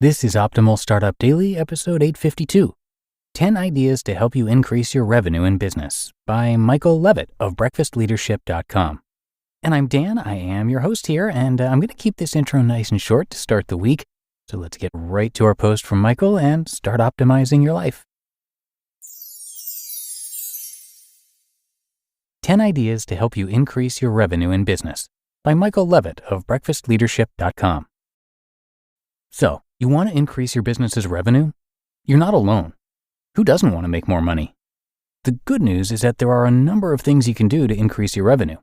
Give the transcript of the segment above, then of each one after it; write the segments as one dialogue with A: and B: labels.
A: This is Optimal Startup Daily, episode 852. 10 Ideas to Help You Increase Your Revenue in Business by Michael Levitt of breakfastleadership.com. And I'm Dan, I am your host here, and I'm going to keep this intro nice and short to start the week. So let's get right to our post from Michael and start optimizing your life. 10 Ideas to Help You Increase Your Revenue in Business by Michael Levitt of breakfastleadership.com. So, you want to increase your business's revenue? You're not alone. Who doesn't want to make more money? The good news is that there are a number of things you can do to increase your revenue.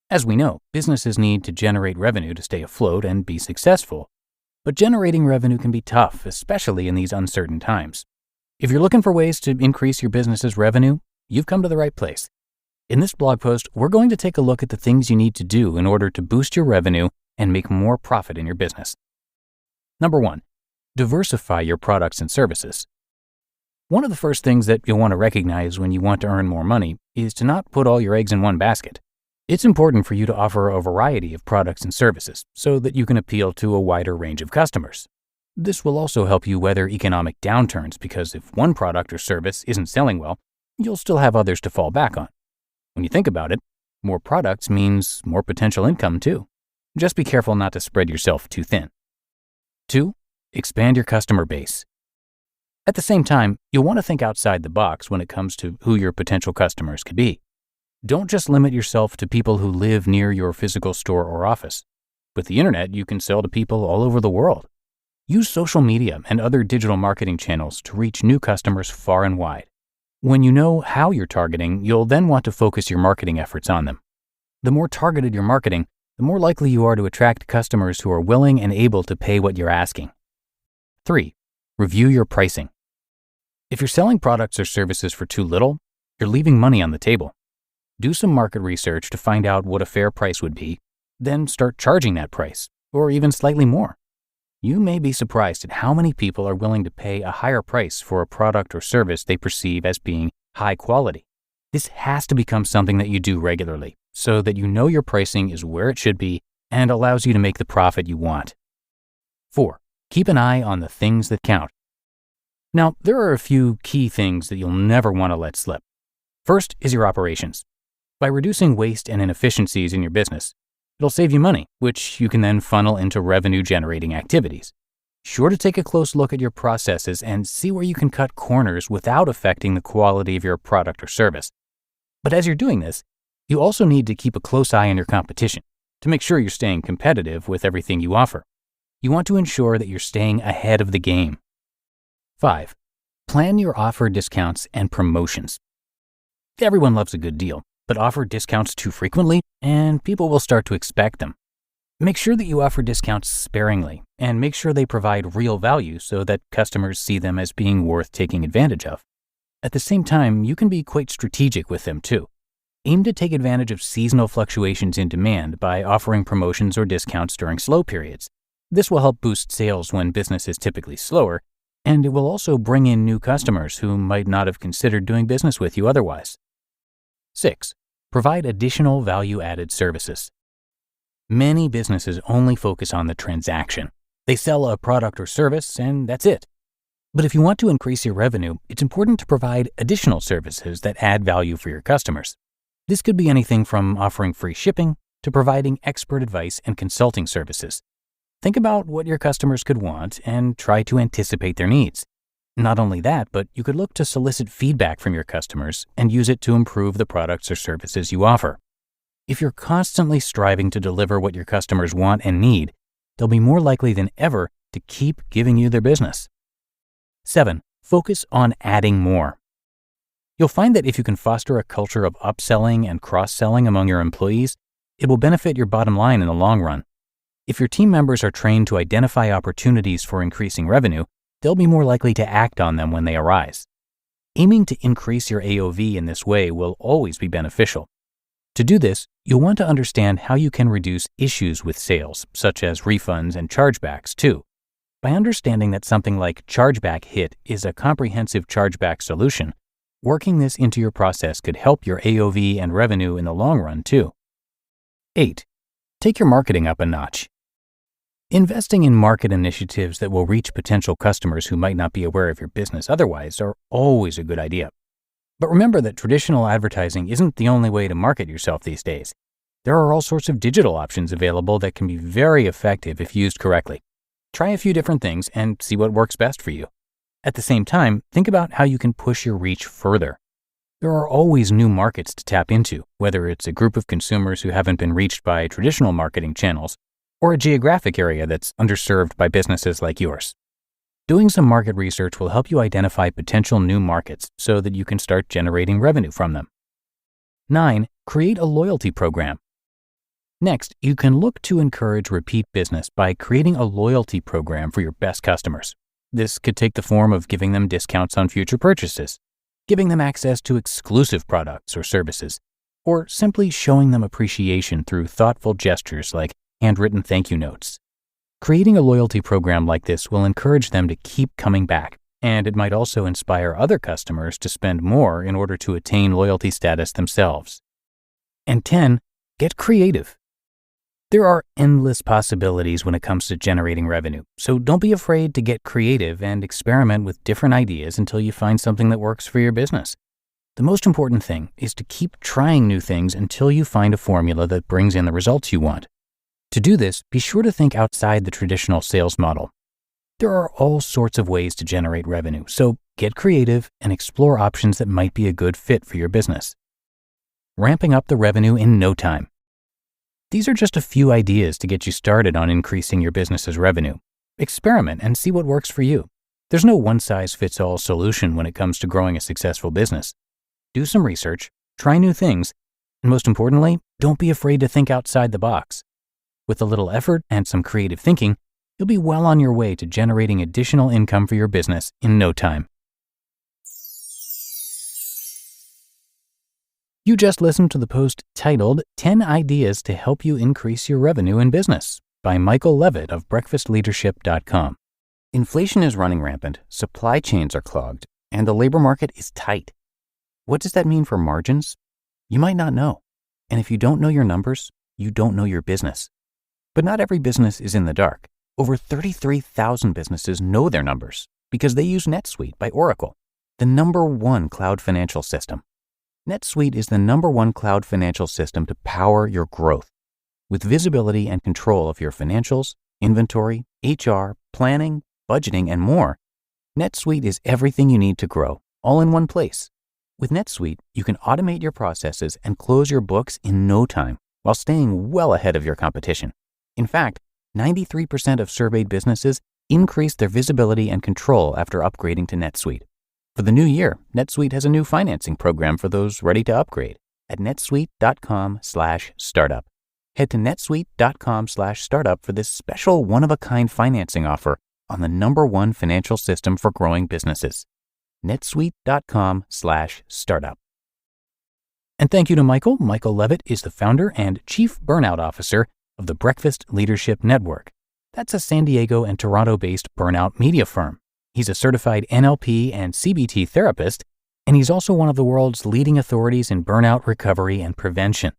A: As we know, businesses need to generate revenue to stay afloat and be successful. But generating revenue can be tough, especially in these uncertain times. If you're looking for ways to increase your business's revenue, you've come to the right place. In this blog post, we're going to take a look at the things you need to do in order to boost your revenue and make more profit in your business. Number 1, diversify your products and services. One of the first things that you'll want to recognize when you want to earn more money is to not put all your eggs in one basket. It's important for you to offer a variety of products and services so that you can appeal to a wider range of customers. This will also help you weather economic downturns because if one product or service isn't selling well, you'll still have others to fall back on. When you think about it, more products means more potential income too. Just be careful not to spread yourself too thin. 2, expand your customer base. At the same time, you'll want to think outside the box when it comes to who your potential customers could be. Don't just limit yourself to people who live near your physical store or office. With the internet, you can sell to people all over the world. Use social media and other digital marketing channels to reach new customers far and wide. When you know how you're targeting, you'll then want to focus your marketing efforts on them. The more targeted your marketing, the more likely you are to attract customers who are willing and able to pay what you're asking. 3, review your pricing. If you're selling products or services for too little, you're leaving money on the table. Do some market research to find out what a fair price would be, then start charging that price, or even slightly more. You may be surprised at how many people are willing to pay a higher price for a product or service they perceive as being high quality. This has to become something that you do regularly, so that you know your pricing is where it should be and allows you to make the profit you want. 4, keep an eye on the things that count. Now, there are a few key things that you'll never want to let slip. First is your operations. By reducing waste and inefficiencies in your business, it'll save you money, which you can then funnel into revenue-generating activities. Sure to take a close look at your processes and see where you can cut corners without affecting the quality of your product or service. But as you're doing this, you also need to keep a close eye on your competition to make sure you're staying competitive with everything you offer. You want to ensure that you're staying ahead of the game. 5, plan your offer discounts and promotions. Everyone loves a good deal, but offer discounts too frequently and people will start to expect them. Make sure that you offer discounts sparingly and make sure they provide real value so that customers see them as being worth taking advantage of. At the same time, you can be quite strategic with them too. Aim to take advantage of seasonal fluctuations in demand by offering promotions or discounts during slow periods. This will help boost sales when business is typically slower, and it will also bring in new customers who might not have considered doing business with you otherwise. 6, provide additional value-added services. Many businesses only focus on the transaction. They sell a product or service, and that's it. But if you want to increase your revenue, it's important to provide additional services that add value for your customers. This could be anything from offering free shipping to providing expert advice and consulting services. Think about what your customers could want and try to anticipate their needs. Not only that, but you could look to solicit feedback from your customers and use it to improve the products or services you offer. If you're constantly striving to deliver what your customers want and need, they'll be more likely than ever to keep giving you their business. 7, focus on adding more. You'll find that if you can foster a culture of upselling and cross-selling among your employees, it will benefit your bottom line in the long run. If your team members are trained to identify opportunities for increasing revenue, they'll be more likely to act on them when they arise. Aiming to increase your AOV in this way will always be beneficial. To do this, you'll want to understand how you can reduce issues with sales, such as refunds and chargebacks too. By understanding that something like chargeback hit is a comprehensive chargeback solution, working this into your process could help your AOV and revenue in the long run too. 8, take your marketing up a notch. Investing in market initiatives that will reach potential customers who might not be aware of your business otherwise are always a good idea. But remember that traditional advertising isn't the only way to market yourself these days. There are all sorts of digital options available that can be very effective if used correctly. Try a few different things and see what works best for you. At the same time, think about how you can push your reach further. There are always new markets to tap into, whether it's a group of consumers who haven't been reached by traditional marketing channels, or a geographic area that's underserved by businesses like yours. Doing some market research will help you identify potential new markets so that you can start generating revenue from them. 9. Create a loyalty program. Next, you can look to encourage repeat business by creating a loyalty program for your best customers. This could take the form of giving them discounts on future purchases, giving them access to exclusive products or services, or simply showing them appreciation through thoughtful gestures like handwritten thank you notes. Creating a loyalty program like this will encourage them to keep coming back, and it might also inspire other customers to spend more in order to attain loyalty status themselves. And 10, get creative. There are endless possibilities when it comes to generating revenue, so don't be afraid to get creative and experiment with different ideas until you find something that works for your business. The most important thing is to keep trying new things until you find a formula that brings in the results you want. To do this, be sure to think outside the traditional sales model. There are all sorts of ways to generate revenue, so get creative and explore options that might be a good fit for your business. Ramping up the revenue in no time. These are just a few ideas to get you started on increasing your business's revenue. Experiment and see what works for you. There's no one-size-fits-all solution when it comes to growing a successful business. Do some research, try new things, and most importantly, don't be afraid to think outside the box. With a little effort and some creative thinking, you'll be well on your way to generating additional income for your business in no time. You just listened to the post titled 10 Ideas to Help You Increase Your Revenue in Business by Michael Levitt of breakfastleadership.com. Inflation is running rampant, supply chains are clogged, and the labor market is tight. What does that mean for margins? You might not know. And if you don't know your numbers, you don't know your business. But not every business is in the dark. Over 33,000 businesses know their numbers because they use NetSuite by Oracle, the #1 cloud financial system. NetSuite is the #1 cloud financial system to power your growth. With visibility and control of your financials, inventory, HR, planning, budgeting, and more, NetSuite is everything you need to grow, all in one place. With NetSuite, you can automate your processes and close your books in no time while staying well ahead of your competition. In fact, 93% of surveyed businesses increased their visibility and control after upgrading to NetSuite. For the new year, NetSuite has a new financing program for those ready to upgrade at netsuite.com/startup. Head to netsuite.com/startup for this special one-of-a-kind financing offer on the #1 financial system for growing businesses. netsuite.com/startup. And thank you to Michael. Michael Levitt is the founder and chief burnout officer of the Breakfast Leadership Network. That's a San Diego and Toronto-based burnout media firm. He's a certified NLP and CBT therapist, and he's also one of the world's leading authorities in burnout recovery and prevention.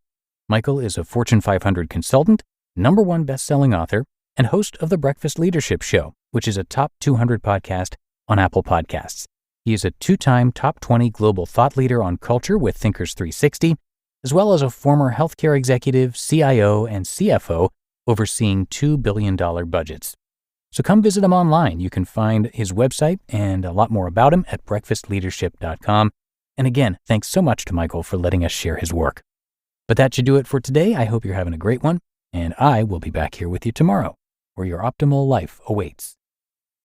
A: Michael is a Fortune 500 consultant, #1 best-selling author, and host of the Breakfast Leadership Show, which is a top 200 podcast on Apple Podcasts. He is a 2-time top 20 global thought leader on culture with Thinkers 360, as well as a former healthcare executive, CIO, and CFO overseeing $2 billion budgets. So come visit him online. You can find his website and a lot more about him at breakfastleadership.com. And again, thanks so much to Michael for letting us share his work. But that should do it for today. I hope you're having a great one, and I will be back here with you tomorrow, where your optimal life awaits.